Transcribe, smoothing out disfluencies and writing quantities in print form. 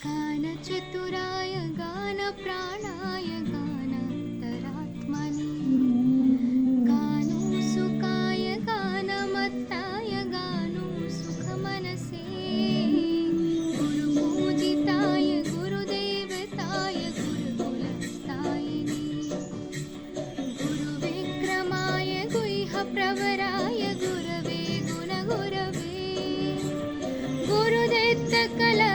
गानचतुराय गानप्राणाय गानान्तरात्मने गानोत्सुकाय गानमत्ताय गानोत्सुकमनसे गुरुपूजिताय गुरुदेवताय गुरुकुलस्थायिने गुरुविक्रमाय गुह्यप्रवराय गुरवे गुणगुरवे गुरुदत्तकलाक्षेत्र